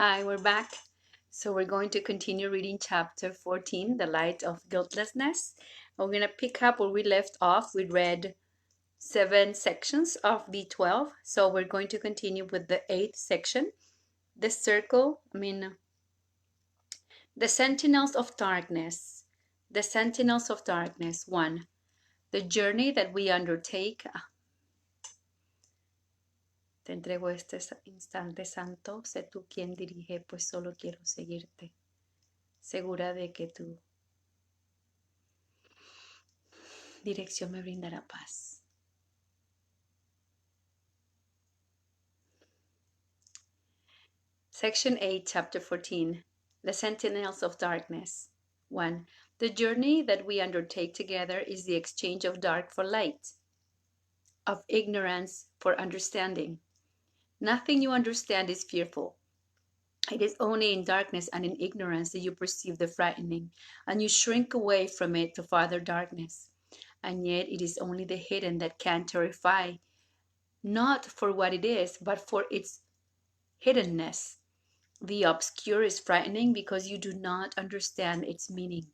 Hi, we're back. So we're going to continue reading chapter 14, The Light of Guiltlessness. We're going to pick up where we left off. We read 7 sections of the 12. So we're going to continue with the 8th section. The Sentinels of Darkness. The Sentinels of Darkness. 1. The journey that we undertake. Te entrego este instante santo, sé tú quien dirige, pues solo quiero seguirte, segura de que tu dirección me brindará paz. Section 8, Chapter 14, The Sentinels of Darkness. 1. The journey that we undertake together is the exchange of dark for light, of ignorance for understanding. Nothing you understand is fearful. It is only in darkness and in ignorance that you perceive the frightening, and you shrink away from it to farther darkness. And yet it is only the hidden that can terrify, not for what it is, but for its hiddenness. The obscure is frightening because you do not understand its meaning.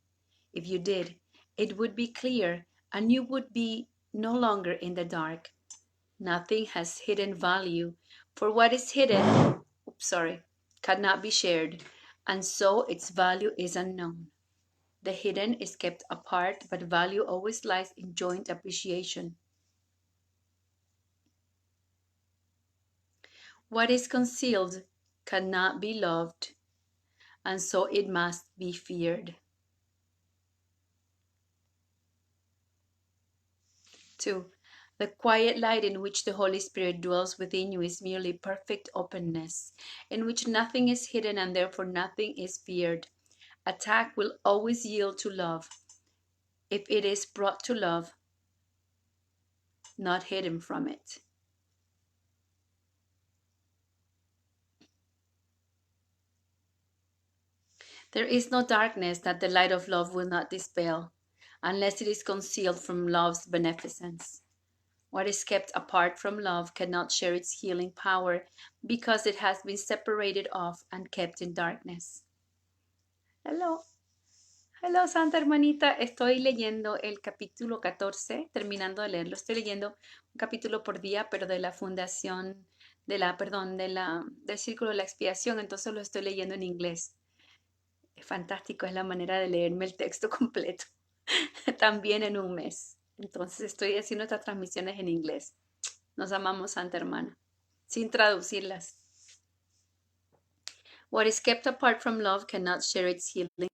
If you did, it would be clear, and you would be no longer in the dark. Nothing has hidden value, for what is hidden, cannot be shared, and so its value is unknown. The hidden is kept apart, but value always lies in joint appreciation. What is concealed cannot be loved, and so it must be feared. 2. The quiet light in which the Holy Spirit dwells within you is merely perfect openness, in which nothing is hidden and therefore nothing is feared. Attack will always yield to love, if it is brought to love, not hidden from it. There is no darkness that the light of love will not dispel, unless it is concealed from love's beneficence. What is kept apart from love cannot share its healing power because it has been separated off and kept in darkness. Hello, Santa Hermanita. Estoy leyendo el capítulo 14, terminando de leerlo. Estoy leyendo un capítulo por día, pero de la fundación, del Círculo de la Expiación, entonces lo estoy leyendo en inglés. Es fantástico, es la manera de leerme el texto completo, también en un mes. Entonces estoy haciendo estas transmisiones en inglés. Nos amamos, Santa Hermana, sin traducirlas. What is kept apart from love cannot share its healing,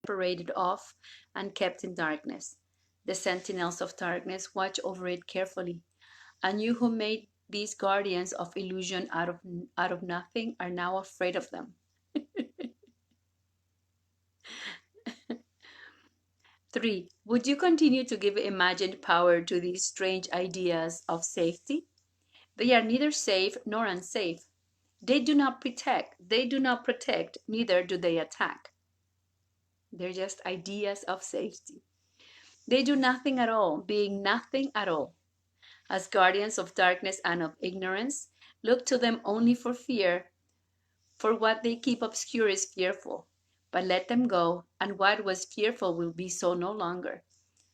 separated off and kept in darkness. The sentinels of darkness watch over it carefully, and you who made these guardians of illusion out of nothing are now afraid of them. 3. Would you continue to give imagined power to these strange ideas of safety? They are neither safe nor unsafe. They do not protect, neither do they attack. They're just ideas of safety. They do nothing at all, being nothing at all. As guardians of darkness and of ignorance, look to them only for fear, for what they keep obscure is fearful. But let them go, and what was fearful will be so no longer.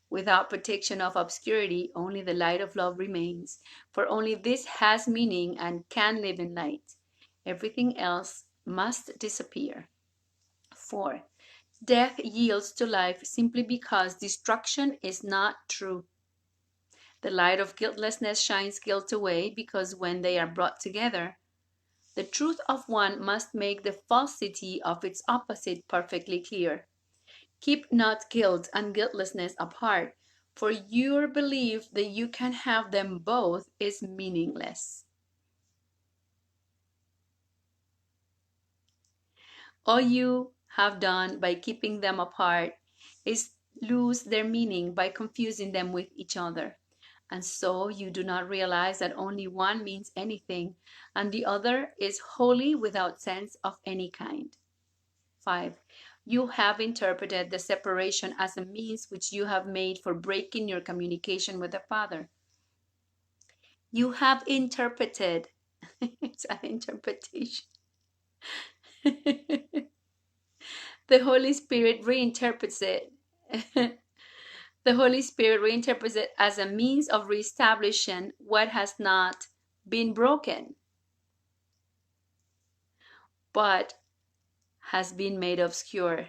Without protection of obscurity, only the light of love remains, for only this has meaning and can live in light. Everything else must disappear. 4. Death yields to life simply because destruction is not true. The light of guiltlessness shines guilt away because when they are brought together, the truth of one must make the falsity of its opposite perfectly clear. Keep not guilt and guiltlessness apart, for your belief that you can have them both is meaningless. All you have done by keeping them apart is lose their meaning by confusing them with each other. And so you do not realize that only one means anything, and the other is wholly without sense of any kind. 5. You have interpreted the separation as a means which you have made for breaking your communication with the Father. You have interpreted It's an interpretation. The Holy Spirit reinterprets it. The Holy Spirit reinterprets it as a means of reestablishing what has not been broken, but has been made obscure.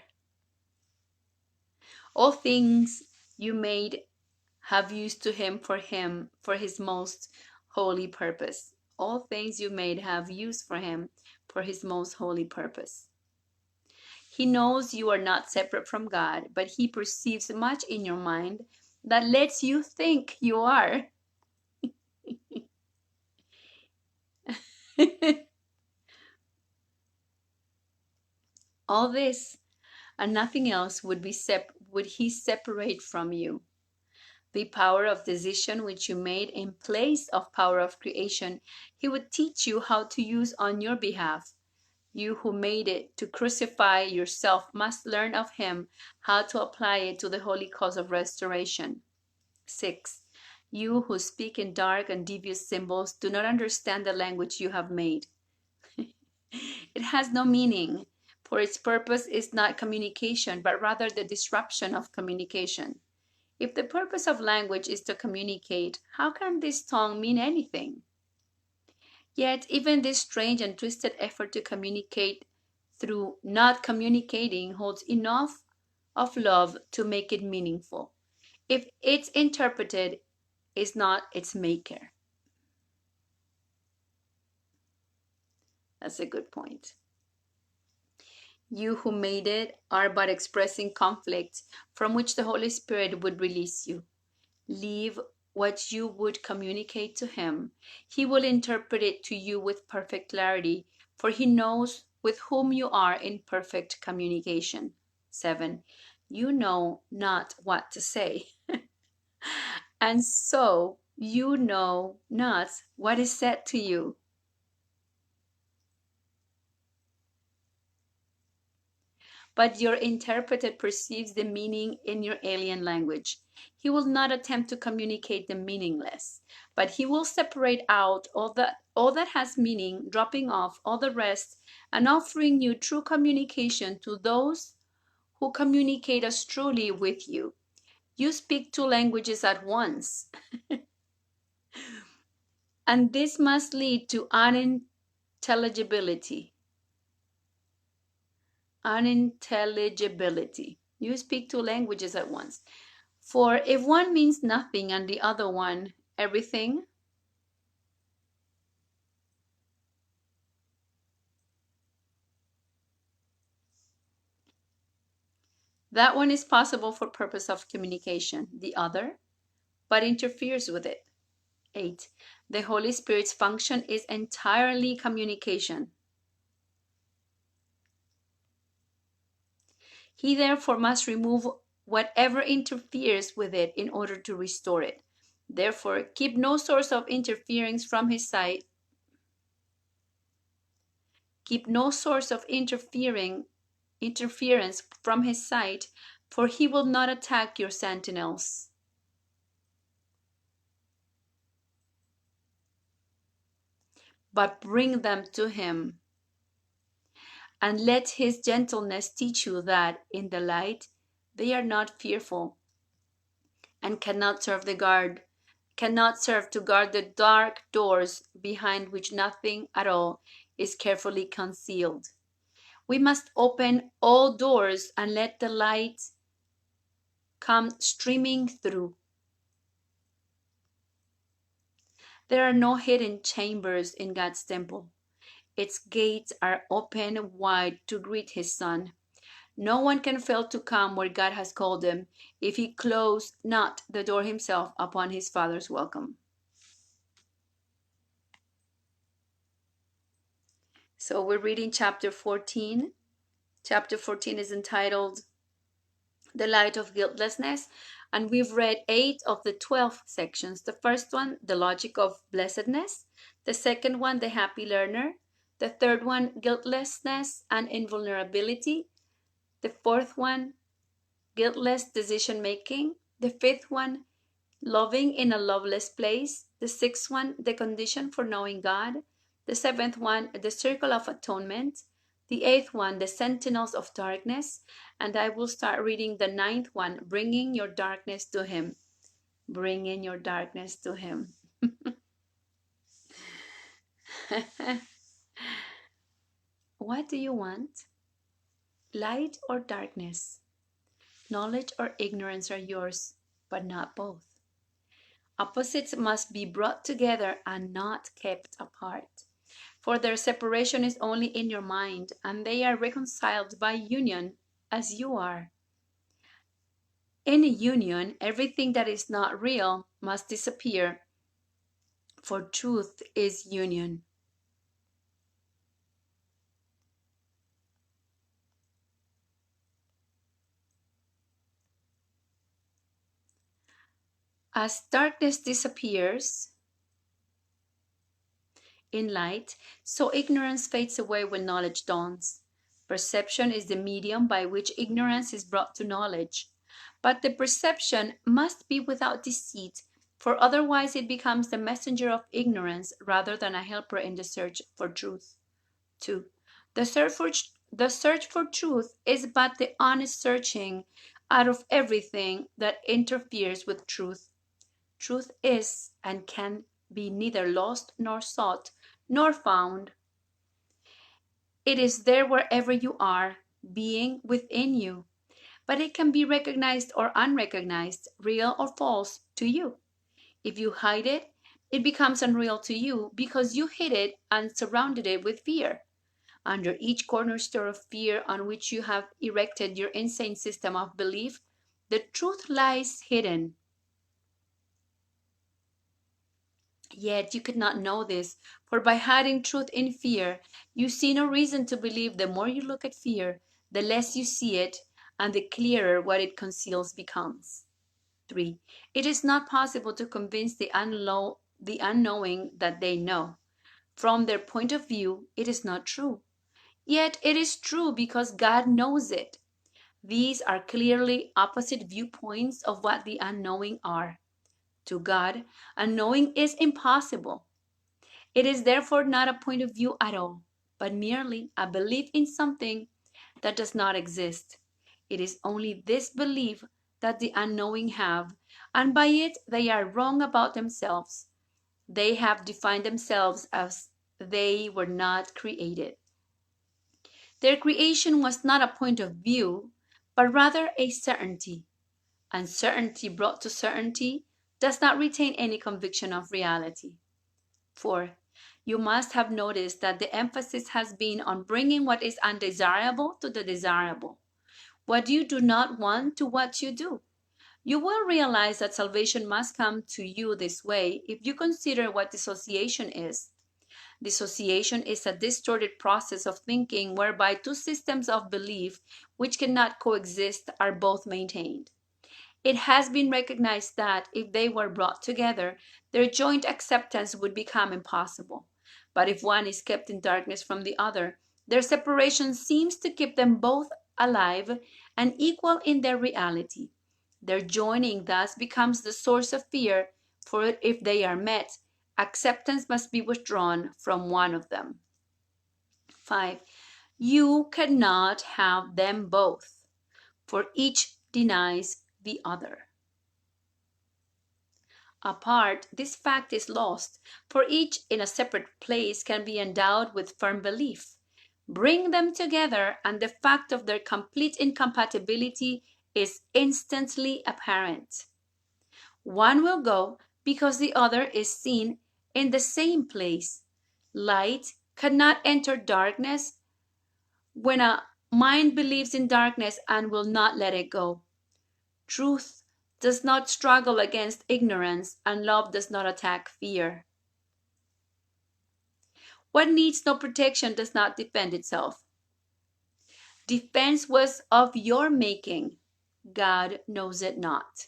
All things you made have used to him for his most holy purpose. All things you made have used for him for his most holy purpose. He knows you are not separate from God, but he perceives much in your mind that lets you think you are. All this and nothing else would he separate from you. The power of decision which you made in place of power of creation, he would teach you how to use on your behalf. You who made it to crucify yourself must learn of him how to apply it to the holy cause of restoration. 6. You who speak in dark and devious symbols do not understand the language you have made. It has no meaning, for its purpose is not communication, but rather the disruption of communication. If the purpose of language is to communicate, how can this tongue mean anything? Yet, even this strange and twisted effort to communicate through not communicating holds enough of love to make it meaningful. If it's interpreted, is not its maker. That's a good point. You who made it are but expressing conflict from which the Holy Spirit would release you. Leave what you would communicate to him. He will interpret it to you with perfect clarity, for he knows with whom you are in perfect communication. 7. You know not what to say, and so you know not what is said to you. But your interpreter perceives the meaning in your alien language. He will not attempt to communicate the meaningless, but he will separate out all that has meaning, dropping off all the rest, and offering you true communication to those who communicate as truly with you. You speak two languages at once, and this must lead to unintelligibility. Unintelligibility. You speak two languages at once. For if one means nothing and the other one everything, that one is possible for purpose of communication. The other, but interferes with it. 8. The Holy Spirit's function is entirely communication. He therefore must remove whatever interferes with it in order to restore it. Therefore, keep no source of interference from his side. Keep no source of interference from his side, for he will not attack your sentinels. But bring them to him. And let his gentleness teach you that in the light they are not fearful, and cannot serve to guard the dark doors behind which nothing at all is carefully concealed. We must open all doors and let the light come streaming through. There are no hidden chambers in God's temple. Its gates are open wide to greet his Son. No one can fail to come where God has called them if he close not the door himself upon his Father's welcome. So we're reading chapter 14. Chapter 14 is entitled The Light of Guiltlessness, and we've read 8 of the 12 sections. The first one, the logic of blessedness. The second one, the happy learner. The third one, guiltlessness and invulnerability. The fourth one, guiltless decision making. The fifth one, loving in a loveless place. The sixth one, the condition for knowing God. The seventh one, the circle of atonement. The eighth one, the sentinels of darkness. And I will start reading the ninth one, bringing your darkness to him. Bringing your darkness to him. What do you want? Light or darkness? Knowledge or ignorance are yours, but not both. Opposites must be brought together and not kept apart. For their separation is only in your mind, and they are reconciled by union, as you are. In a union, everything that is not real must disappear, for truth is union. As darkness disappears in light, so ignorance fades away when knowledge dawns. Perception is the medium by which ignorance is brought to knowledge. But the perception must be without deceit, for otherwise it becomes the messenger of ignorance rather than a helper in the search for truth. 2. The search for truth is but the honest searching out of everything that interferes with truth. Truth is and can be neither lost nor sought nor found. It is there wherever you are, being within you, but it can be recognized or unrecognized, real or false, to you. If you hide it, it becomes unreal to you because you hid it and surrounded it with fear. Under each cornerstone of fear on which you have erected your insane system of belief, the truth lies hidden. Yet you could not know this, for by hiding truth in fear, you see no reason to believe. The more you look at fear, the less you see it, and the clearer what it conceals becomes. 3. It is not possible to convince the unknowing that they know. From their point of view, it is not true. Yet it is true because God knows it. These are clearly opposite viewpoints of what the unknowing are. To God, unknowing is impossible. It is therefore not a point of view at all, but merely a belief in something that does not exist. It is only this belief that the unknowing have, and by it they are wrong about themselves. They have defined themselves as they were not created. Their creation was not a point of view, but rather a certainty. And certainty brought to certainty does not retain any conviction of reality. 4. You must have noticed that the emphasis has been on bringing what is undesirable to the desirable, what you do not want to what you do. You will realize that salvation must come to you this way if you consider what dissociation is. Dissociation is a distorted process of thinking whereby two systems of belief which cannot coexist are both maintained. It has been recognized that if they were brought together, their joint acceptance would become impossible. But if one is kept in darkness from the other, their separation seems to keep them both alive and equal in their reality. Their joining thus becomes the source of fear, for if they are met, acceptance must be withdrawn from one of them. 5. You cannot have them both, for each denies the other. Apart, this fact is lost, for each in a separate place can be endowed with firm belief. Bring them together, and the fact of their complete incompatibility is instantly apparent. One will go because the other is seen in the same place. Light cannot enter darkness when a mind believes in darkness and will not let it go. Truth does not struggle against ignorance, and love does not attack fear. What needs no protection does not defend itself. Defense was of your making. God knows it not.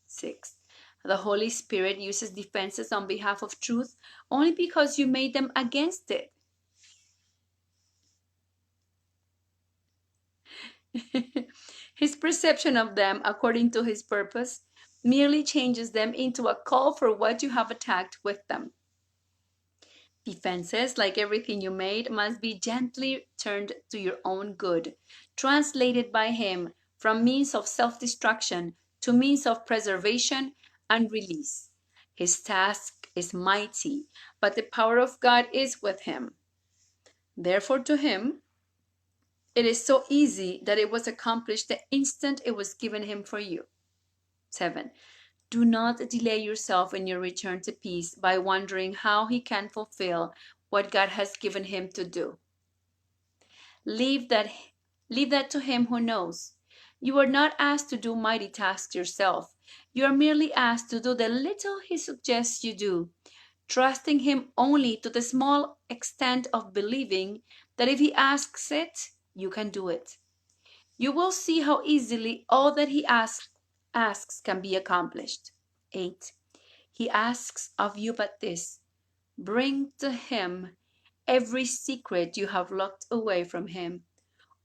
6. The Holy Spirit uses defenses on behalf of truth only because you made them against it. His perception of them, according to his purpose, merely changes them into a call for what you have attacked with them. Defenses, like everything you made, must be gently turned to your own good, translated by him from means of self-destruction to means of preservation and release. His task is mighty, but the power of God is with him. Therefore, to him, it is so easy that it was accomplished the instant it was given him for you. 7. Do not delay yourself in your return to peace by wondering how he can fulfill what God has given him to do. Leave that to him who knows. You are not asked to do mighty tasks yourself. You are merely asked to do the little he suggests you do, trusting him only to the small extent of believing that if he asks it, you can do it. You will see how easily all that he asks can be accomplished. 8. He asks of you but this: bring to him every secret you have locked away from him.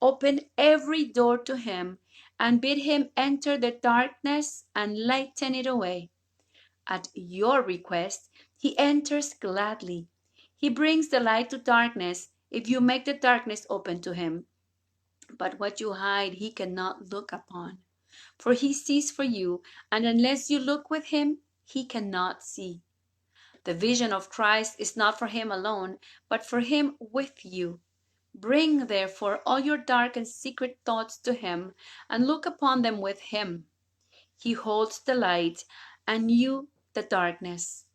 Open every door to him and bid him enter the darkness and lighten it away. At your request, he enters gladly. He brings the light to darkness if you make the darkness open to him. But what you hide he cannot look upon, for he sees for you, and unless you look with him, he cannot see. The vision of Christ is not for him alone, but for him with you. Bring, therefore, all your dark and secret thoughts to him, and look upon them with him. He holds the light, and you the darkness.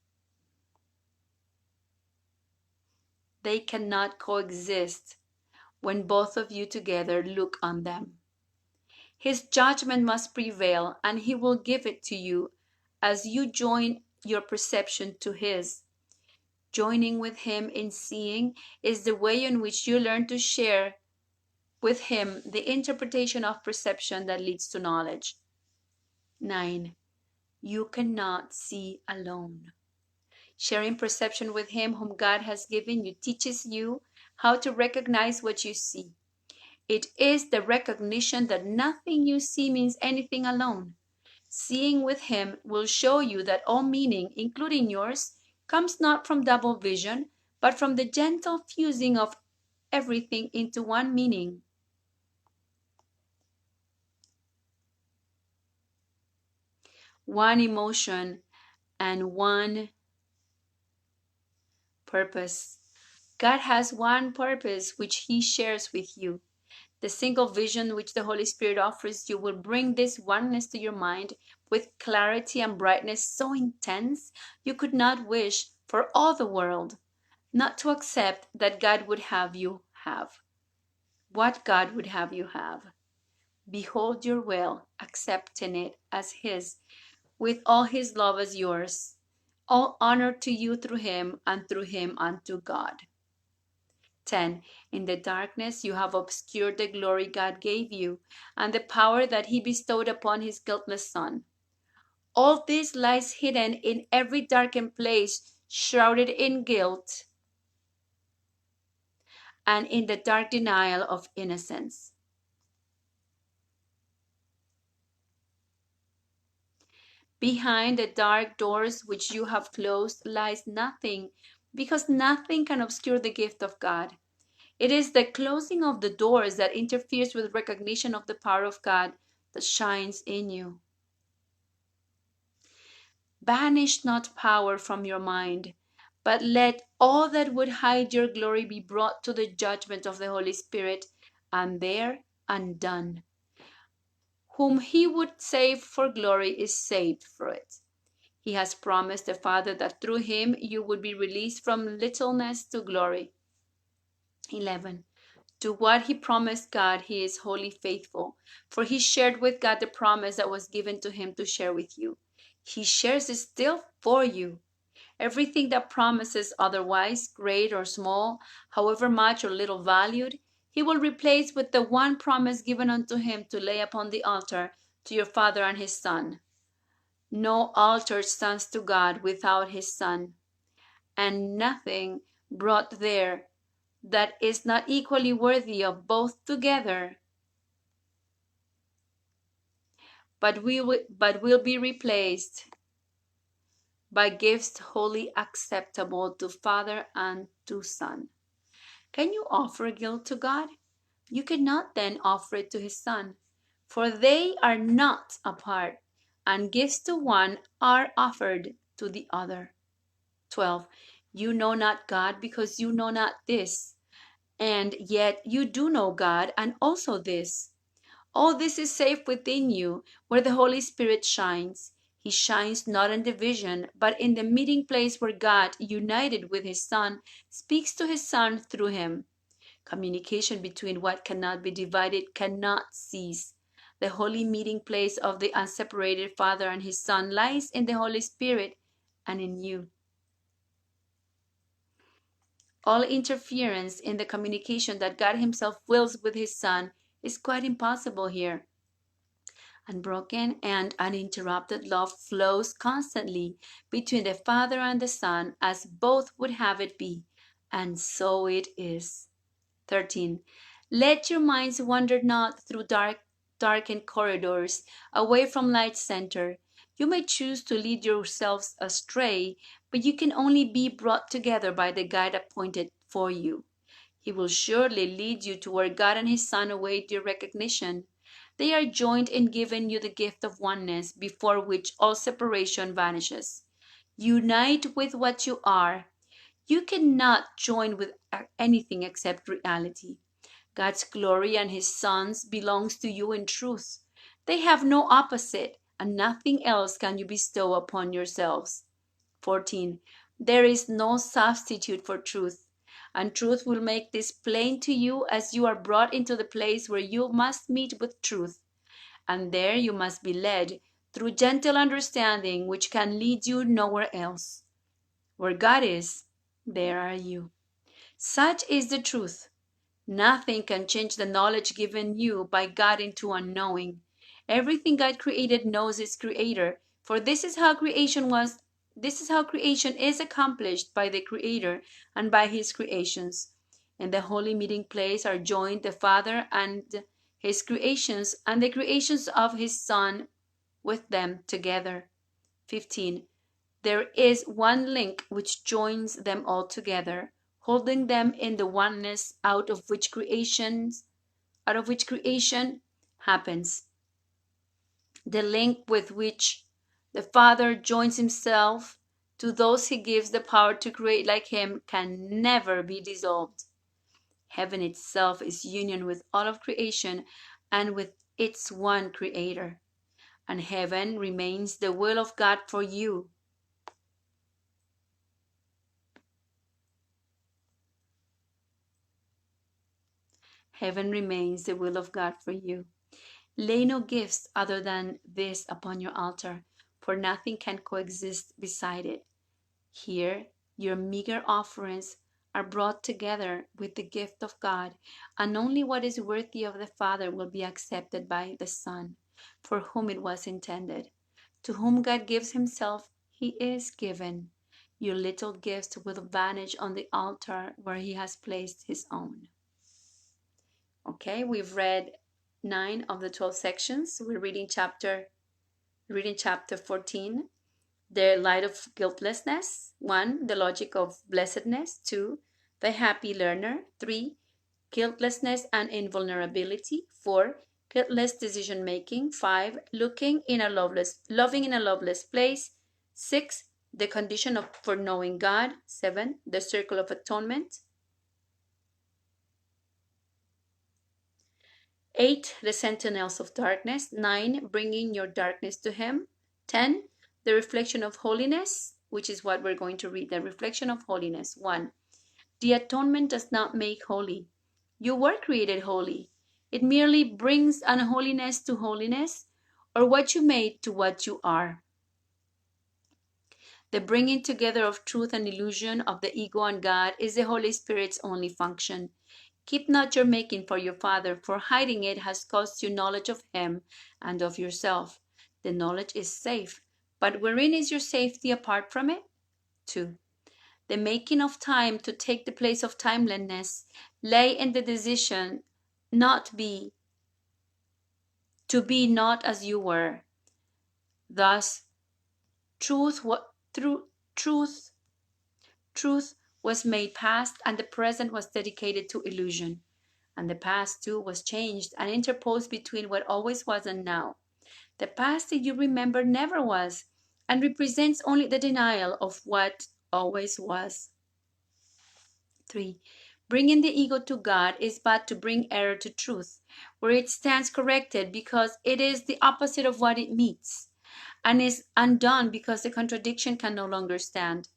They cannot coexist when both of you together look on them. His judgment must prevail, and he will give it to you as you join your perception to his. Joining with him in seeing is the way in which you learn to share with him the interpretation of perception that leads to knowledge. 9. You cannot see alone. Sharing perception with him whom God has given you teaches you how to recognize what you see. It is the recognition that nothing you see means anything alone. Seeing with him will show you that all meaning, including yours, comes not from double vision, but from the gentle fusing of everything into one meaning. One emotion and one purpose. God has one purpose which he shares with you. The single vision which the Holy Spirit offers you will bring this oneness to your mind with clarity and brightness so intense you could not wish for all the world not to accept that God would have you have. What God would have you have. Behold your will, accepting it as his, with all his love as yours. All honor to you through him, and through him unto God. 10. In the darkness you have obscured the glory God gave you, and the power that he bestowed upon his guiltless Son. All this lies hidden in every darkened place, shrouded in guilt, and in the dark denial of innocence. Behind the dark doors which you have closed lies nothing, because nothing can obscure the gift of God. It is the closing of the doors that interferes with recognition of the power of God that shines in you. Banish not power from your mind, but let all that would hide your glory be brought to the judgment of the Holy Spirit, and there undone. Whom he would save for glory is saved for it. He has promised the Father that through him you would be released from littleness to glory. 11. To what he promised God, he is wholly faithful, for he shared with God the promise that was given to him to share with you. He shares it still for you. Everything that promises otherwise, great or small, however much or little valued, he will replace with the one promise given unto him to lay upon the altar to your Father and his Son. No altar stands to God without his Son, and nothing brought there that is not equally worthy of both together, but will be replaced by gifts wholly acceptable to Father and to Son. Can you offer guilt to God? You cannot then offer it to his Son, for they are not apart, and gifts to one are offered to the other. 12. You know not God because you know not this, and yet you do know God and also this. All this is safe within you, where the Holy Spirit shines. He shines not in division, but in the meeting place where God, united with his Son, speaks to his Son through him. Communication between what cannot be divided cannot cease. The holy meeting place of the unseparated Father and his Son lies in the Holy Spirit and in you. All interference in the communication that God himself wills with his Son is quite impossible here. Unbroken and uninterrupted love flows constantly between the Father and the Son, as both would have it be, and so it is. 13. Let your minds wander not through darkened corridors, away from light's center. You may choose to lead yourselves astray, but you can only be brought together by the guide appointed for you. He will surely lead you to where God and his Son await your recognition. They are joined in giving you the gift of oneness, before which all separation vanishes. Unite with what you are. You cannot join with anything except reality. God's glory and his Son's belongs to you in truth. They have no opposite, and nothing else can you bestow upon yourselves. 14. There is no substitute for truth, and truth will make this plain to you as you are brought into the place where you must meet with truth, and there you must be led through gentle understanding which can lead you nowhere else. Where God is, there are you. Such is the truth. Nothing can change the knowledge given you by God into unknowing. Everything God created knows its creator, for this is how creation is accomplished by the Creator and by his creations. In the holy meeting place are joined the Father and his creations, and the creations of his Son with them together. 15. There is one link which joins them all together, holding them in the oneness out of which creation happens. The link with which the Father joins himself to those he gives the power to create like him can never be dissolved. Heaven itself is union with all of creation and with its one creator. And heaven remains the will of God for you. Heaven remains the will of God for you. Lay no gifts other than this upon your altar, for nothing can coexist beside it. Here your meager offerings are brought together with the gift of God, and only what is worthy of the Father will be accepted by the Son, for whom it was intended. To whom God gives himself, he is given. Your little gifts will vanish on the altar where he has placed his own. Okay, we've read 9 of the 12 sections. We're reading chapter 14. The light of guiltlessness. 1. The logic of blessedness. 2. The happy learner. 3. Guiltlessness and invulnerability. 4. Guiltless decision making. 5. Loving in a loveless place. 6. The condition for knowing God. 7. The circle of atonement. 8. The sentinels of darkness. 9. Bringing your darkness to him. 10. The reflection of holiness, which is what we're going to read. The reflection of holiness. 1. The atonement does not make holy. You were created holy. It merely brings unholiness to holiness, or what you made to what you are. The bringing together of truth and illusion, of the ego and God, is the Holy Spirit's only function. Keep not your making for your Father, for hiding it has cost you knowledge of him and of yourself. The knowledge is safe, but wherein is your safety apart from it? 2. The making of time to take the place of timelessness lay in the decision to be not as you were. Thus, truth Through truth, truth was made past, and the present was dedicated to illusion. And the past too was changed and interposed between what always was and now. The past that you remember never was, and represents only the denial of what always was. 3. Bringing the ego to God is but to bring error to truth, where it stands corrected because it is the opposite of what it meets, and is undone because the contradiction can no longer stand.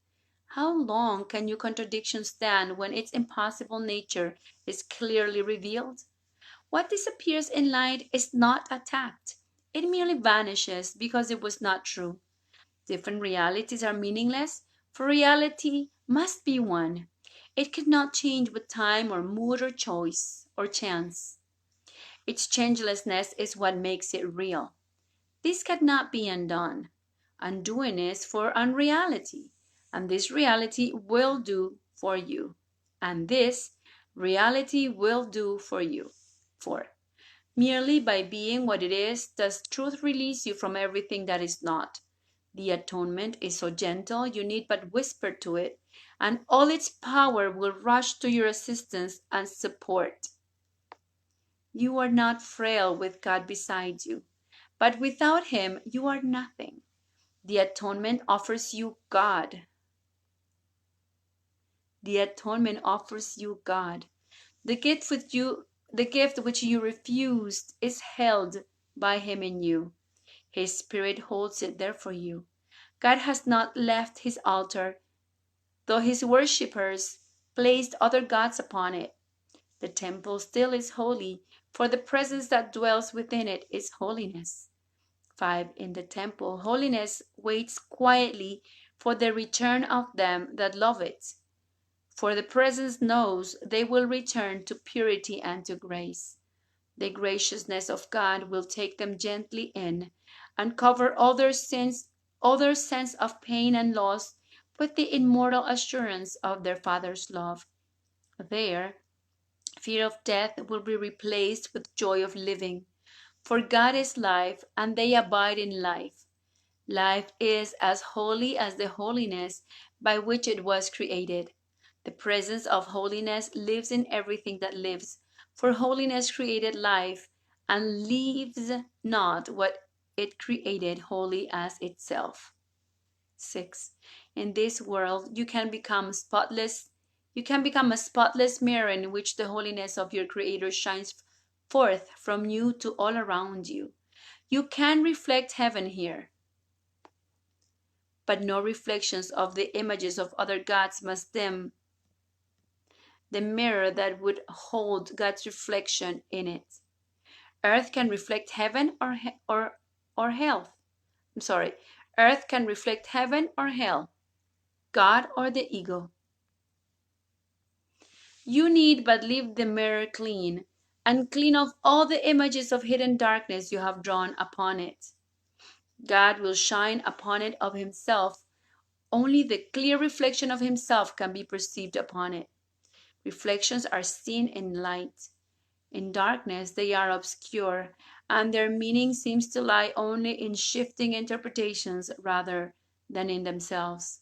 How long can your contradiction stand when its impossible nature is clearly revealed? What disappears in light is not attacked. It merely vanishes because it was not true. Different realities are meaningless, for reality must be one. It cannot change with time or mood or choice or chance. Its changelessness is what makes it real. This cannot be undone. Undoing is for unreality, and this reality will do for you. And this reality will do for you. 4. Merely by being what it is does truth release you from everything that is not. The atonement is so gentle you need but whisper to it, and all its power will rush to your assistance and support. You are not frail with God beside you, but without Him you are nothing. The atonement offers you God. The atonement offers you God. The gift which you refused is held by Him in you. His Spirit holds it there for you. God has not left His altar, though His worshippers placed other gods upon it. The temple still is holy, for the presence that dwells within it is holiness. 5. In the temple, holiness waits quietly for the return of them that love it. For the presence knows they will return to purity and to grace. The graciousness of God will take them gently in and cover all their sins, all their sense of pain and loss with the immortal assurance of their Father's love. There, fear of death will be replaced with joy of living. For God is life, and they abide in life. Life is as holy as the holiness by which it was created. The presence of holiness lives in everything that lives, for holiness created life, and leaves not what it created holy as itself. 6. In this world you can become spotless. You can become a spotless mirror in which the holiness of your Creator shines forth from you to all around you. You can reflect heaven here, but no reflections of the images of other gods must dim the mirror that would hold God's reflection in it. Earth can reflect heaven or hell. I'm sorry. Earth can reflect heaven or hell, God or the ego. You need but leave the mirror clean, and clean off all the images of hidden darkness you have drawn upon it. God will shine upon it of Himself. Only the clear reflection of Himself can be perceived upon it. Reflections are seen in light. In darkness they are obscure, and their meaning seems to lie only in shifting interpretations rather than in themselves.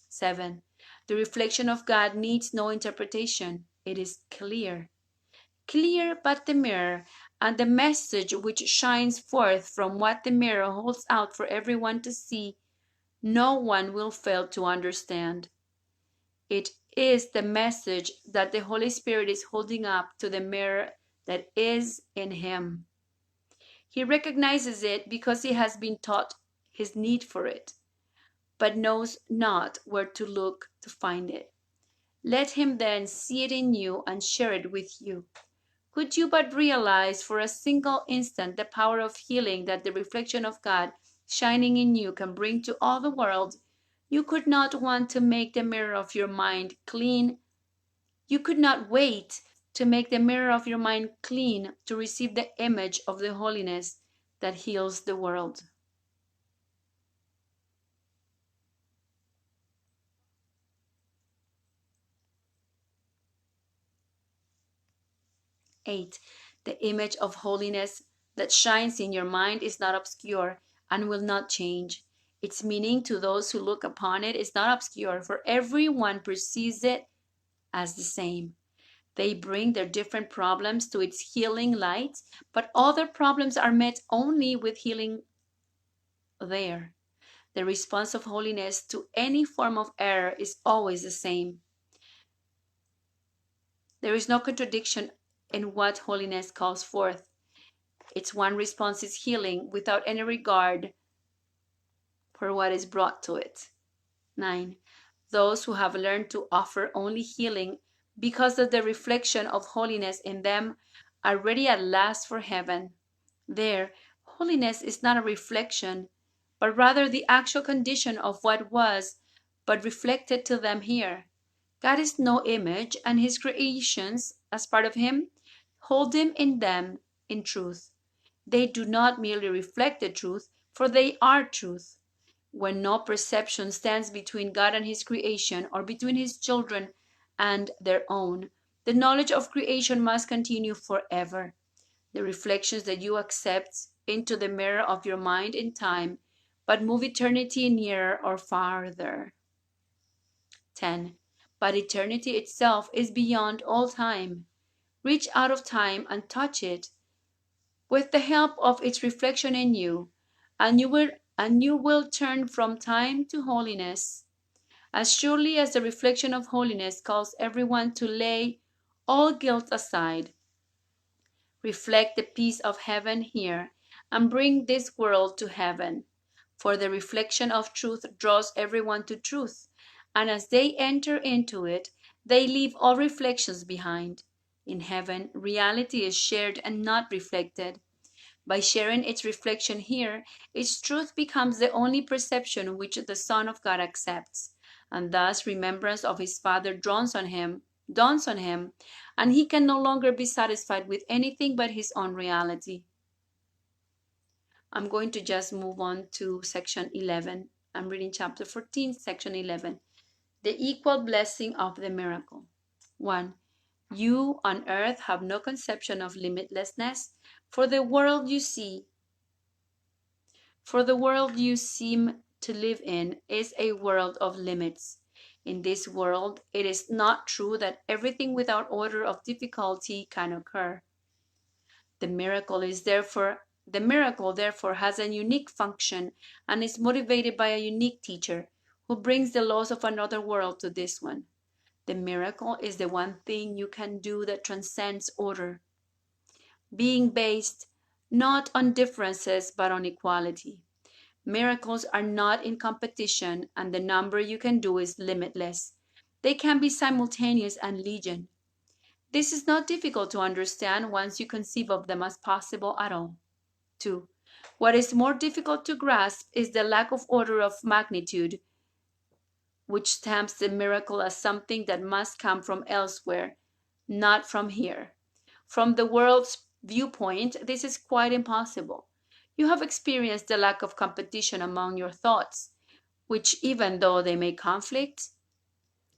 7. The reflection of God needs no interpretation. It is clear. Clear but the mirror, and the message which shines forth from what the mirror holds out for everyone to see, no one will fail to understand. It is the message that the Holy Spirit is holding up to the mirror that is in him. He recognizes it because he has been taught his need for it, but knows not where to look to find it. Let him then see it in you and share it with you. Could you but realize for a single instant the power of healing that the reflection of God shining in you can bring to all the world, you could not want to make the mirror of your mind clean. You could not wait to make the mirror of your mind clean to receive the image of the holiness that heals the world. Eight, the image of holiness that shines in your mind is not obscure and will not change. Its meaning to those who look upon it is not obscure, for everyone perceives it as the same. They bring their different problems to its healing light, but all their problems are met only with healing there. The response of holiness to any form of error is always the same. There is no contradiction in what holiness calls forth. Its one response is healing without any regard for what is brought to it. 9. Those who have learned to offer only healing because of the reflection of holiness in them are ready at last for heaven. There, holiness is not a reflection, but rather the actual condition of what was, but reflected to them here. God is no image, and his creations, as part of him, hold him in them in truth. They do not merely reflect the truth, for they are truth. When no perception stands between God and his creation, or between his children and their own, the knowledge of creation must continue forever. The reflections that you accept into the mirror of your mind in time, but move eternity nearer or farther. 10. But eternity itself is beyond all time. Reach out of time and touch it with the help of its reflection in you, and you will turn from time to holiness. As surely as the reflection of holiness calls everyone to lay all guilt aside, reflect the peace of heaven here, and bring this world to heaven. For the reflection of truth draws everyone to truth, and as they enter into it, they leave all reflections behind. In heaven, reality is shared and not reflected. By sharing its reflection here, its truth becomes the only perception which the Son of God accepts, and thus remembrance of his Father dawns on him, and he can no longer be satisfied with anything but his own reality. I'm going to just move on to section 11. I'm reading chapter 14, section 11. The equal blessing of the miracle. 1. You on earth have no conception of limitlessness, for the world you seem to live in is a world of limits. In this world, it is not true that everything without order of difficulty can occur. The miracle therefore has a unique function and is motivated by a unique teacher who brings the laws of another world to this one. The miracle is the one thing you can do that transcends order, being based not on differences but on equality. Miracles are not in competition, and the number you can do is limitless. They can be simultaneous and legion. This is not difficult to understand once you conceive of them as possible at all. 2. What is more difficult to grasp is the lack of order of magnitude, which stamps the miracle as something that must come from elsewhere, not from here. From the world's viewpoint, this is quite impossible. You have experienced the lack of competition among your thoughts, which, even though they may conflict,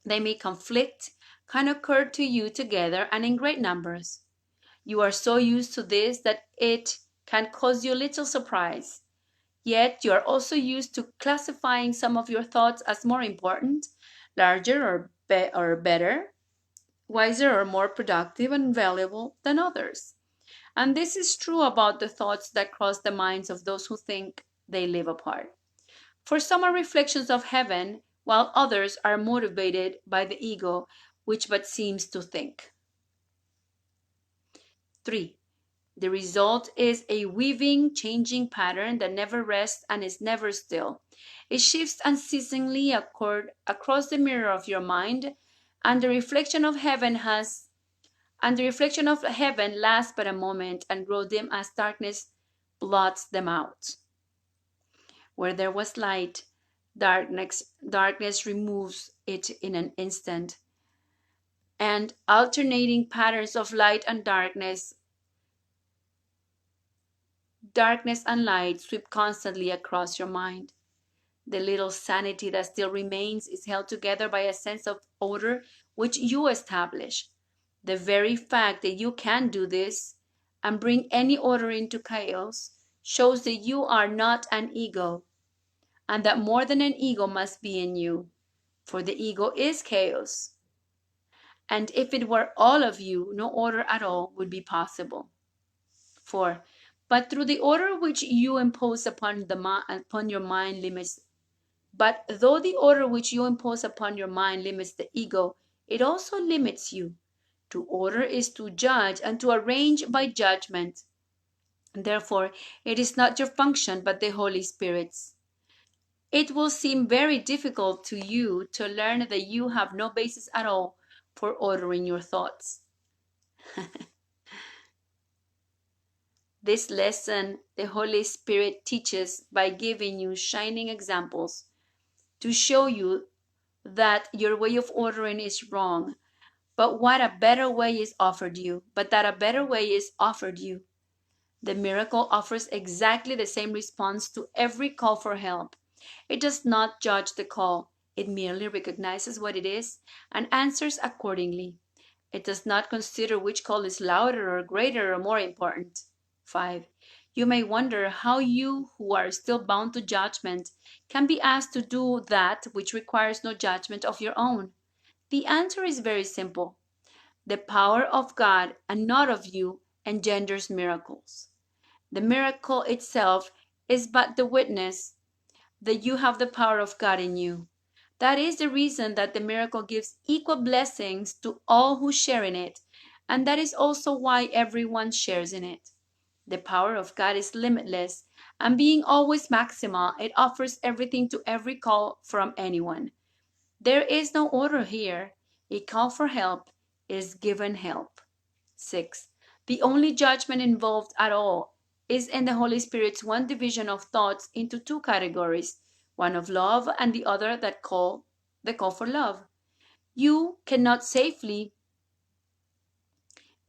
can occur to you together and in great numbers. You are so used to this that it can cause you little surprise. Yet you are also used to classifying some of your thoughts as more important, larger or better, wiser or more productive and valuable than others. And this is true about the thoughts that cross the minds of those who think they live apart. For some are reflections of heaven, while others are motivated by the ego, which but seems to think. 3. The result is a weaving, changing pattern that never rests and is never still. It shifts unceasingly across the mirror of your mind, and the reflection of heaven lasts but a moment and grows dim as darkness blots them out. Where there was light, darkness removes it in an instant, and alternating patterns of light and darkness and light sweep constantly across your mind. The little sanity that still remains is held together by a sense of order which you establish. The very fact that you can do this and bring any order into chaos shows that you are not an ego, and that more than an ego must be in you, for the ego is chaos. And if it were all of you, no order at all would be possible. 4. But through the order which you impose upon your mind limits, but though the order which you impose upon your mind limits the ego, it also limits you. To order is to judge and to arrange by judgment. Therefore, it is not your function, but the Holy Spirit's. It will seem very difficult to you to learn that you have no basis at all for ordering your thoughts. This lesson the Holy Spirit teaches by giving you shining examples to show you that your way of ordering is wrong, but that a better way is offered you. The miracle offers exactly the same response to every call for help. It does not judge the call. It merely recognizes what it is and answers accordingly. It does not consider which call is louder or greater or more important. 5. You may wonder how you, who are still bound to judgment, can be asked to do that which requires no judgment of your own. The answer is very simple. The power of God and not of you engenders miracles. The miracle itself is but the witness that you have the power of God in you. That is the reason that the miracle gives equal blessings to all who share in it, and that is also why everyone shares in it. The power of God is limitless, and being always maximal, it offers everything to every call from anyone. There is no order here. A call for help is given help. 6. The only judgment involved at all is in the Holy Spirit's one division of thoughts into two categories, one of love and the other the call for love. You cannot safely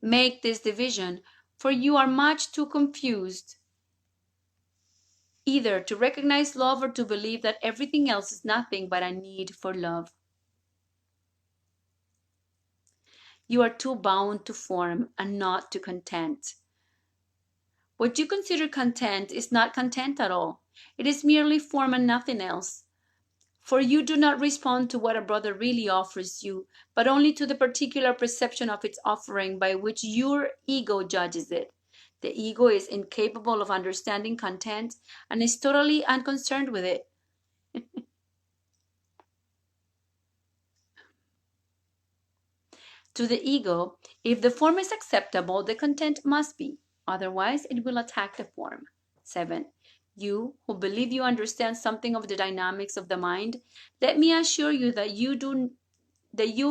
make this division, for you are much too confused either to recognize love or to believe that everything else is nothing but a need for love. You are too bound to form and not to content. What you consider content is not content at all. It is merely form and nothing else. For you do not respond to what a brother really offers you, but only to the particular perception of its offering by which your ego judges it. The ego is incapable of understanding content and is totally unconcerned with it. To the ego, if the form is acceptable, the content must be. Otherwise, it will attack the form. 7. You, who believe you understand something of the dynamics of the mind, let me assure you that you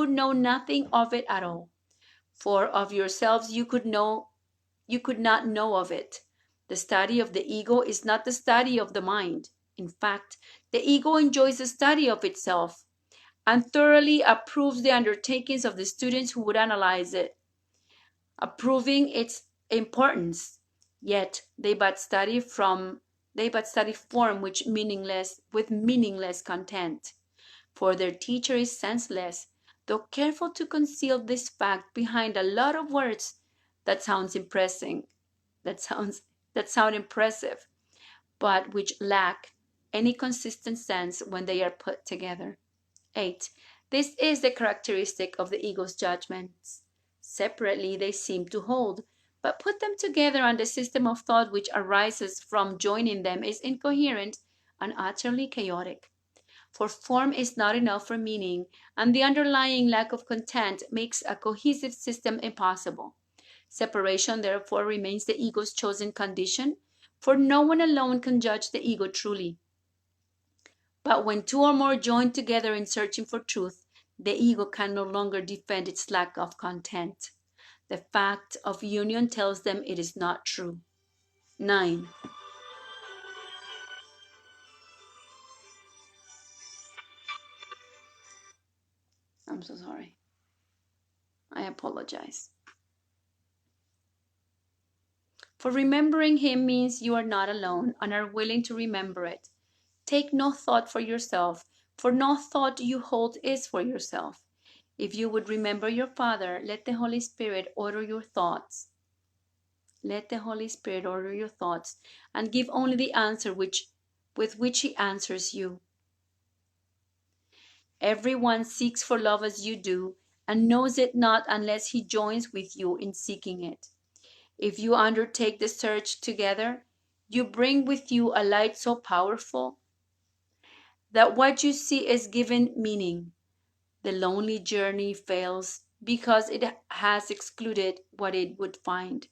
know nothing of it at all. For of yourselves you could not know of it. The study of the ego is not the study of the mind. In fact, the ego enjoys the study of itself and thoroughly approves the undertakings of the students who would analyze it, approving its importance. Yet they but study form with meaningless content. For their teacher is senseless, though careful to conceal this fact behind a lot of words that sound impressive, but which lack any consistent sense when they are put together. 8. This is the characteristic of the ego's judgments. Separately they seem to hold, but put them together and the system of thought which arises from joining them is incoherent and utterly chaotic. For form is not enough for meaning, and the underlying lack of content makes a cohesive system impossible. Separation therefore remains the ego's chosen condition, for no one alone can judge the ego truly. But when two or more join together in searching for truth, the ego can no longer defend its lack of content. The fact of union tells them it is not true. 9. I'm so sorry. I apologize. For remembering him means you are not alone and are willing to remember it. Take no thought for yourself, for no thought you hold is for yourself. If you would remember your Father, let the Holy Spirit order your thoughts. Let the Holy Spirit order your thoughts and give only the answer which with which he answers you. Everyone seeks for love as you do, and knows it not unless he joins with you in seeking it. If you undertake the search together, you bring with you a light so powerful that what you see is given meaning. The lonely journey fails because it has excluded what it would find.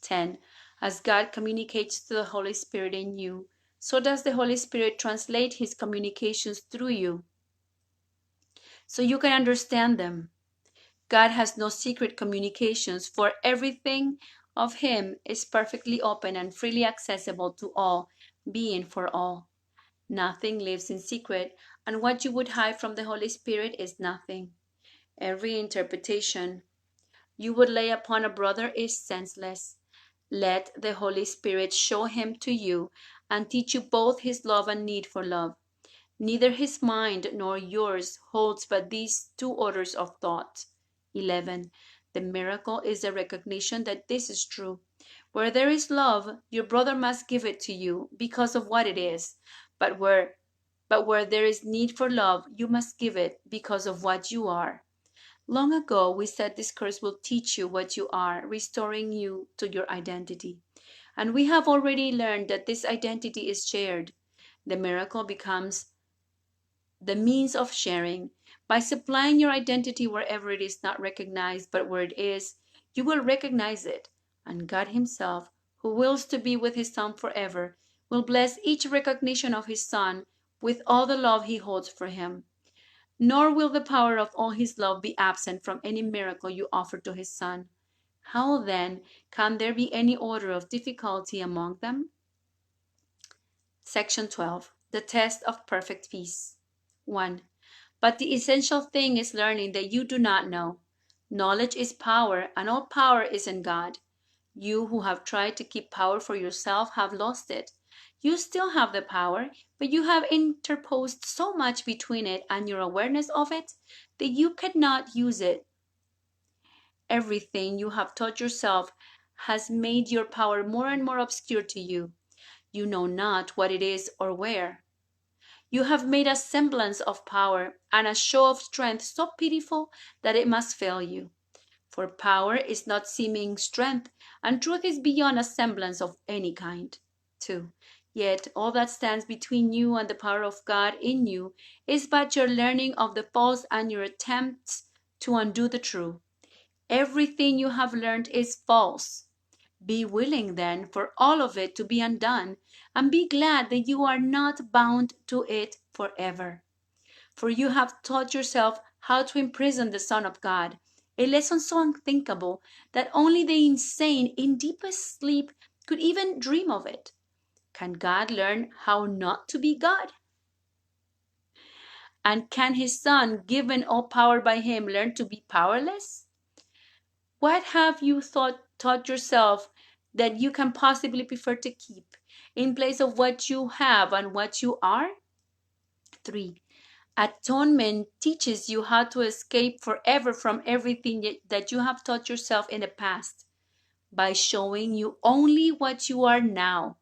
10. As God communicates to the Holy Spirit in you, so does the Holy Spirit translate his communications through you, so you can understand them. God has no secret communications, for everything of him is perfectly open and freely accessible to all, being for all. Nothing lives in secret, and what you would hide from the Holy Spirit is nothing. Every interpretation you would lay upon a brother is senseless. Let the Holy Spirit show him to you and teach you both his love and need for love. Neither his mind nor yours holds but these two orders of thought. 11. The miracle is the recognition that this is true. Where there is love, your brother must give it to you because of what it is. But where there is need for love, you must give it because of what you are. Long ago, we said this course will teach you what you are, restoring you to your identity. And we have already learned that this identity is shared. The miracle becomes the means of sharing. By supplying your identity wherever it is not recognized, but where it is, you will recognize it. And God himself, who wills to be with his Son forever, will bless each recognition of his Son with all the love he holds for him. Nor will the power of all his love be absent from any miracle you offer to his Son. How then can there be any order of difficulty among them? Section 12. The test of perfect peace. 1. But the essential thing is learning that you do not know. Knowledge is power, and all power is in God. You who have tried to keep power for yourself have lost it. You still have the power, but you have interposed so much between it and your awareness of it that you cannot use it. Everything you have taught yourself has made your power more and more obscure to you. You know not what it is or where. You have made a semblance of power and a show of strength so pitiful that it must fail you. For power is not seeming strength, and truth is beyond a semblance of any kind. 2. Yet all that stands between you and the power of God in you is but your learning of the false and your attempts to undo the true. Everything you have learned is false. Be willing, then, for all of it to be undone, and be glad that you are not bound to it forever. For you have taught yourself how to imprison the Son of God, a lesson so unthinkable that only the insane in deepest sleep could even dream of it. Can God learn how not to be God? And can his Son, given all power by him, learn to be powerless? What have you taught yourself that you can possibly prefer to keep in place of what you have and what you are? 3. Atonement teaches you how to escape forever from everything that you have taught yourself in the past by showing you only what you are now.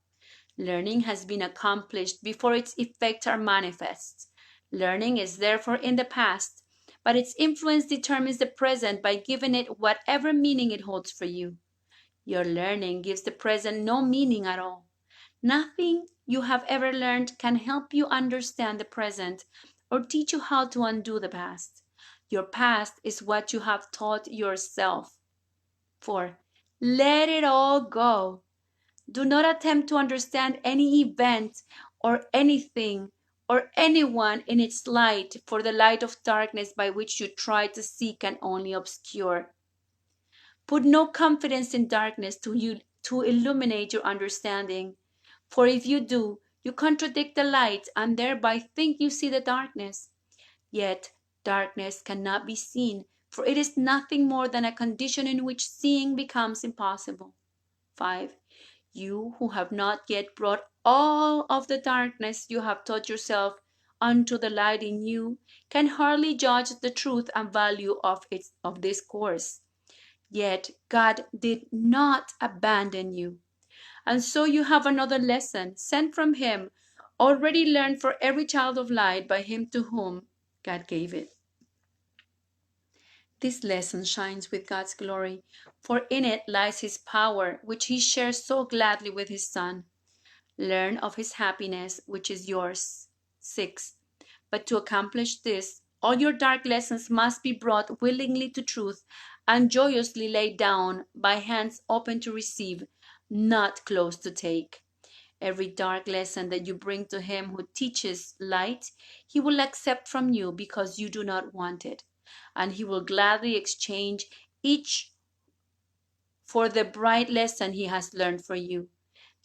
Learning has been accomplished before its effects are manifest. Learning is therefore in the past, but its influence determines the present by giving it whatever meaning it holds for you. Your learning gives the present no meaning at all. Nothing you have ever learned can help you understand the present or teach you how to undo the past. Your past is what you have taught yourself. 4. Let it all go. Do not attempt to understand any event or anything or anyone in its light, for the light of darkness by which you try to see can only obscure. Put no confidence in darkness to illuminate your understanding, for if you do, you contradict the light and thereby think you see the darkness. Yet darkness cannot be seen, for it is nothing more than a condition in which seeing becomes impossible. 5. You who have not yet brought all of the darkness you have taught yourself unto the light in you can hardly judge the truth and value of this course. Yet God did not abandon you. And so you have another lesson sent from Him, already learned for every child of light by Him to whom God gave it. This lesson shines with God's glory, for in it lies His power, which He shares so gladly with His Son. Learn of His happiness, which is yours. 6. But to accomplish this, all your dark lessons must be brought willingly to truth and joyously laid down by hands open to receive, not closed to take. Every dark lesson that you bring to Him who teaches light, He will accept from you because you do not want it, and He will gladly exchange each for the bright lesson He has learned for you.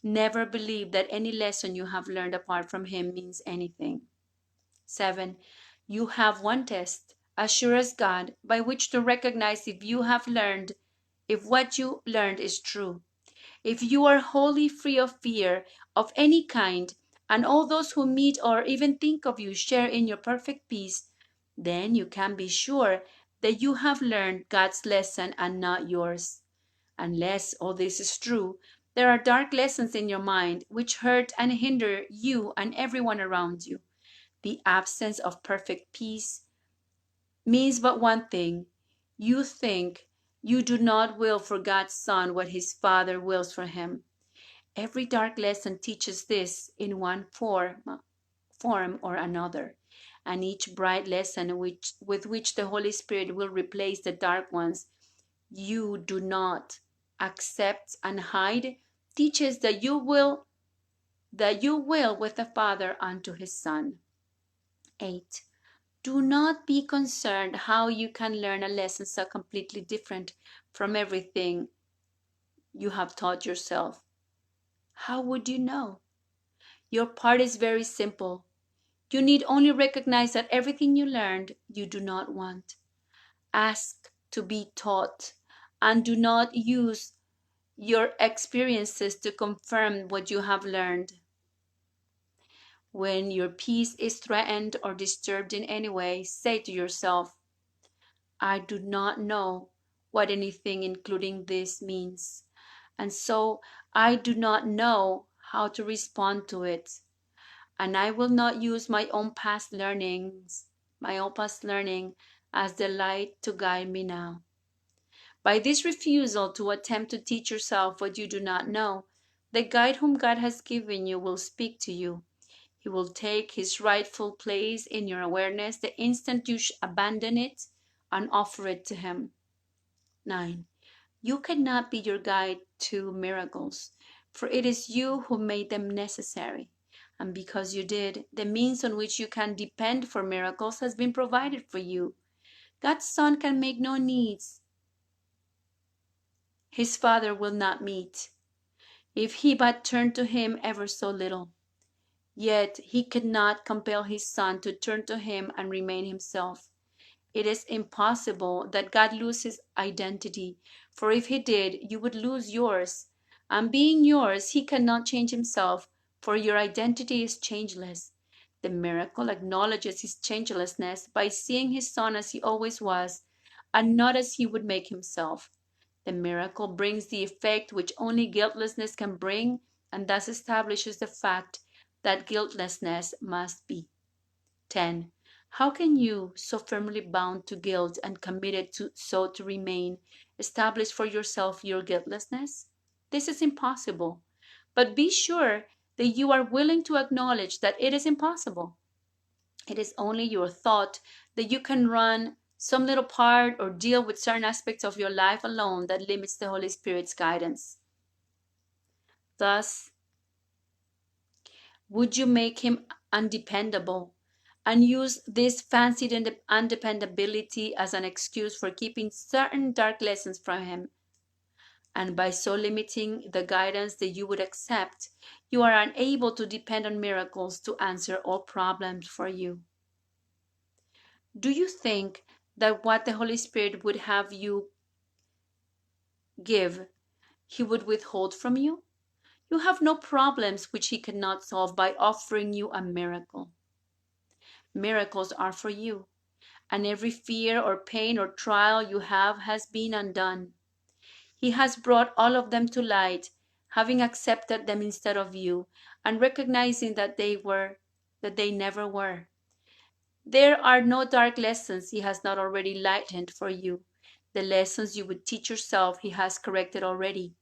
Never believe that any lesson you have learned apart from Him means anything. 7. You have one test, as sure as God, by which to recognize if what you learned is true. If you are wholly free of fear of any kind, and all those who meet or even think of you share in your perfect peace, then you can be sure that you have learned God's lesson and not yours. Unless all this is true, there are dark lessons in your mind which hurt and hinder you and everyone around you. The absence of perfect peace means but one thing. You think you do not will for God's Son what His Father wills for Him. Every dark lesson teaches this in one form or another, and each bright lesson with which the Holy Spirit will replace the dark ones you do not accept and hide teaches that you will with the Father unto His Son. 8. Do not be concerned how you can learn a lesson so completely different from everything you have taught yourself. How would you know? Your part is very simple. You need only recognize that everything you learned you do not want. Ask to be taught, and do not use your experiences to confirm what you have learned. When your peace is threatened or disturbed in any way, say to yourself, I do not know what anything including this means, and so I do not know how to respond to it, and I will not use my own past learning as the light to guide me now. By this refusal to attempt to teach yourself what you do not know, the guide whom God has given you will speak to you. He will take his rightful place in your awareness the instant you abandon it and offer it to him. 9. You cannot be your guide to miracles, for it is you who made them necessary. And because you did, the means on which you can depend for miracles has been provided for you. God's Son can make no needs His Father will not meet, if he but turn to Him ever so little. Yet He cannot compel His Son to turn to Him and remain Himself. It is impossible that God lose His identity, for if He did, you would lose yours. And being yours, He cannot change Himself, for your identity is changeless. The miracle acknowledges His changelessness by seeing His Son as He always was, and not as He would make Himself. The miracle brings the effect which only guiltlessness can bring, and thus establishes the fact that guiltlessness must be. 10. How can you, so firmly bound to guilt and committed to remain, establish for yourself your guiltlessness? This is impossible. But be sure that you are willing to acknowledge that it is impossible. It is only your thought that you can run some little part or deal with certain aspects of your life alone that limits the Holy Spirit's guidance. Thus, would you make Him undependable and use this fancied undependability as an excuse for keeping certain dark lessons from Him? And by so limiting the guidance that you would accept, you are unable to depend on miracles to answer all problems for you. Do you think that what the Holy Spirit would have you give, He would withhold from you? You have no problems which He cannot solve by offering you a miracle. Miracles are for you, and every fear or pain or trial you have has been undone. He has brought all of them to light having accepted them instead of you, and recognizing that they never were. There are no dark lessons He has not already lightened for you. The lessons you would teach yourself He has corrected already.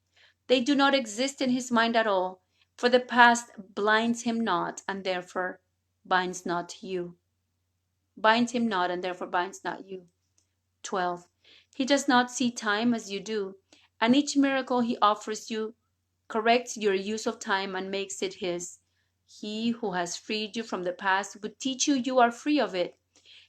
They do not exist in His mind at all, for the past blinds Him not, and therefore binds not you. Binds Him not, and therefore binds not you. 12. He does not see time as you do, and each miracle He offers you corrects your use of time and makes it His. He who has freed you from the past would teach you you are free of it.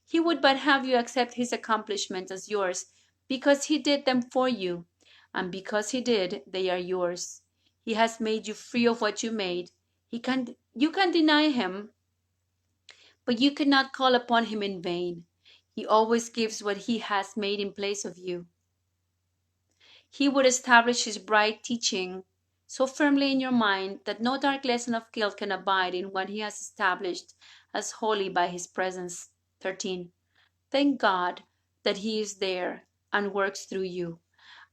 He would but have you accept His accomplishments as yours, because He did them for you, and because He did, they are yours. He has made you free of what you made. You can deny Him, but you cannot call upon Him in vain. He always gives what He has made in place of you. He would establish His bright teaching so firmly in your mind that no dark lesson of guilt can abide in what He has established as holy by His presence. 13. Thank God that He is there and works through you,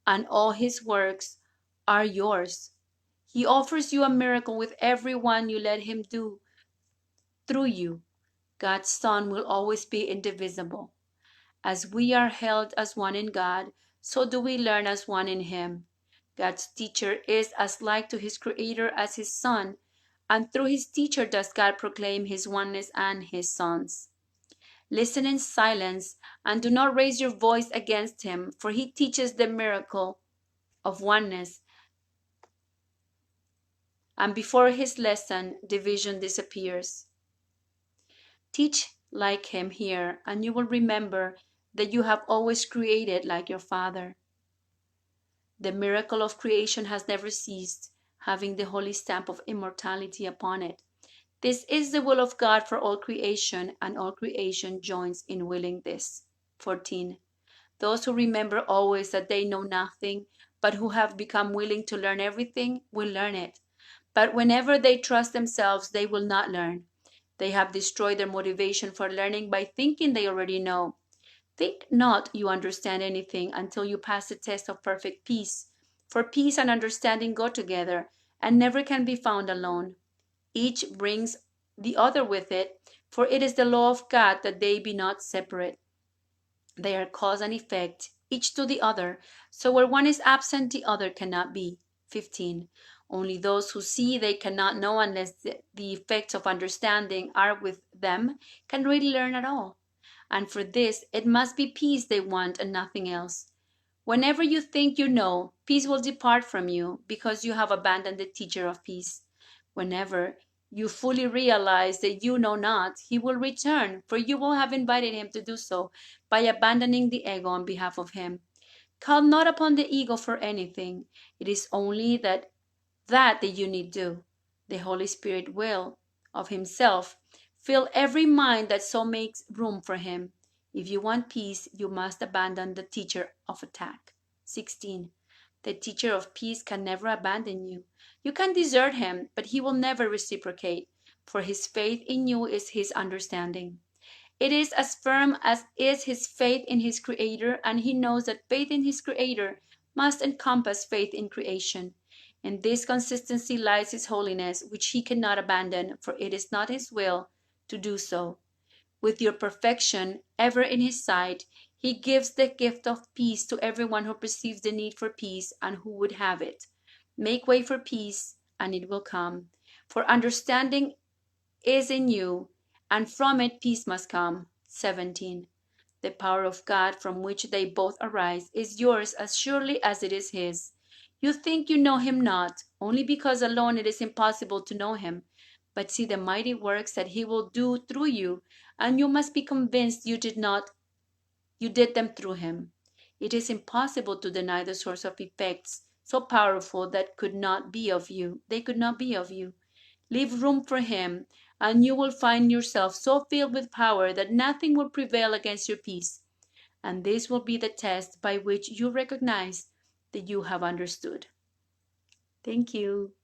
and all His works are yours. He offers you a miracle with every one you let Him do through you. God's Son will always be indivisible. As we are held as one in God, so do we learn as one in Him. God's teacher is as like to His Creator as His Son, and through His teacher does God proclaim His oneness and His Son's. Listen in silence and do not raise your voice against Him, for He teaches the miracle of oneness, and before His lesson, division disappears. Teach like Him here, and you will remember that you have always created like your Father. The miracle of creation has never ceased, having the holy stamp of immortality upon it. This is the will of God for all creation, and all creation joins in willing this. 14. Those who remember always that they know nothing, but who have become willing to learn everything, will learn it. But whenever they trust themselves, they will not learn. They have destroyed their motivation for learning by thinking they already know. Think not you understand anything until you pass the test of perfect peace. For peace and understanding go together, and never can be found alone. Each brings the other with it, for it is the law of God that they be not separate. They are cause and effect, each to the other, so where one is absent the other cannot be. 15. Only those who see they cannot know unless the effects of understanding are with them can really learn at all. And for this it must be peace they want and nothing else. Whenever you think you know, peace will depart from you because you have abandoned the teacher of peace. Whenever you fully realize that you know not, He will return, for you will have invited Him to do so by abandoning the ego on behalf of Him. Call not upon the ego for anything. It is only that you need do. The Holy Spirit will, of Himself, fill every mind that so makes room for Him. If you want peace, you must abandon the teacher of attack. 16. The teacher of peace can never abandon you. You can desert him, but he will never reciprocate, for his faith in you is his understanding. It is as firm as is his faith in his Creator, and he knows that faith in his Creator must encompass faith in creation. In this consistency lies his holiness, which he cannot abandon, for it is not his will to do so. With your perfection ever in his sight, he gives the gift of peace to everyone who perceives the need for peace and who would have it. Make way for peace, and it will come. For understanding is in you, and from it peace must come. 17. The power of God from which they both arise is yours as surely as it is his. You think you know him not, only because alone it is impossible to know him. But see the mighty works that he will do through you, and you must be convinced you did them through him. It is impossible to deny the source of effects so powerful that could not be of you. They could not be of you. Leave room for him, and you will find yourself so filled with power that nothing will prevail against your peace. And this will be the test by which you recognize that you have understood. Thank you.